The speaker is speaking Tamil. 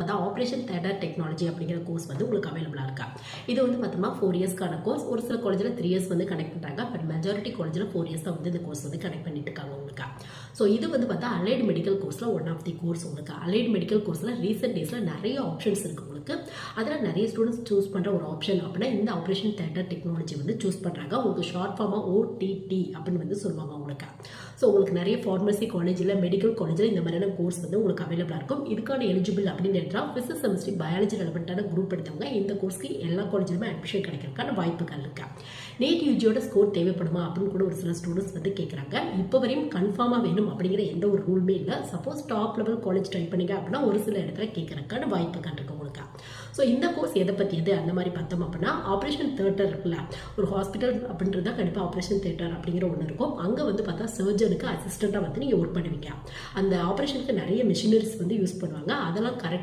பார்த்தா ஆப்ரேஷன் தியேட்டர் டெக்னாலஜி அப்படிங்கிற கோர்ஸ் வந்து உங்களுக்கு அவைலபிளாக இருக்கா. இது வந்து பார்த்தோம்னா 4 இயர்ஸ்க்கான கோர்ஸ். ஒரு சில காலேஜில் 3 இயர்ஸ் வந்து கனெக்ட் பண்ணுறாங்க. பட் மெஜாரிட்டி காலேஜில் 4 இயர்ஸ் தான் வந்து இந்த கோர்ஸ் வந்து கனெக்ட் பண்ணிட்டு இருக்காங்க உங்களுக்கு. ஸோ இது வந்து பார்த்தா அலைடு மெடிக்கல் கோர்ஸில் ஒன் ஆஃப் தி கோர்ஸ் உங்களுக்கு. அலைடு மெடிக்கல் கோர்ஸில் ரீசெண்ட் டேஸில் நிறைய ஆப்ஷன்ஸ் இருக்குது உங்களுக்கு. அதில் நிறைய ஸ்டூடெண்ட்ஸ் சூஸ் பண்ணுற ஒரு ஆப்ஷன் அப்படின்னா இந்த ஆப்ரேஷன் தியேட்டர் டெக்னாலஜி வந்து சூஸ் பண்ணுறாங்க. உங்களுக்கு ஷார்ட் ஃபார்மாக OTT அப்படின்னு வந்து சொல்லுவாங்க உங்களுக்கு. ஸோ உங்களுக்கு நிறைய ஃபார்மசி காலேஜில் மெடிக்கல் காலேஜில் இந்த மாதிரியான கோர்ஸ் வந்து உங்களுக்கு அவைலபிளாக இருக்கும். இதுக்கான எலிஜிபிள் அப்படின்னு என்றால் ஃபிசிக்ஸ் செமிஸ்ட்ரி பயாலஜி ரெலவெண்ட்டான குரூப் எடுத்தவங்க இந்த கோர்ஸ்க்கு எல்லா காலேஜிலுமே அட்மிஷன் கிடைக்கிறதுக்கான வாய்ப்புகள் இருக்கு. நீட் யூஜியோட ஸ்கோர் தேவைப்படுமா அப்படின்னு கூட ஒரு சில ஸ்டூடெண்ட்ஸ் வந்து கேட்குறாங்க. இப்போ வரையும் கன்ஃபார்மாக வேணும் அப்படிங்கிற எந்த ஒரு ரூலுமே இல்லை. Suppose top level college try பண்ணிங்க அப்படின்னா ஒரு சில இடத்துல கேட்கறதுக்கான வாய்ப்புகள் இருக்கு உங்களுக்கு. ஸோ இந்த கோர்ஸ் எதை பற்றியது அந்த மாதிரி பார்த்தோம் அப்படின்னா ஆப்ரேஷன் தியேட்டர் இருக்குல்ல, ஒரு ஹாஸ்பிட்டல் அப்படின்றத கண்டிப்பாக ஆப்ரேஷன் தியேட்டர் அப்படிங்கிற ஒன்று இருக்கும். அங்கே வந்து பார்த்தா சர்ஜனுக்கு அசிஸ்டண்ட்டாக வந்து நீங்கள் ஒர்க் பண்ணுவீங்க. அந்த ஆப்ரேஷனுக்கு நிறைய மிஷினரிஸ் வந்து யூஸ் பண்ணுவாங்க. அதெல்லாம் கரெக்டாக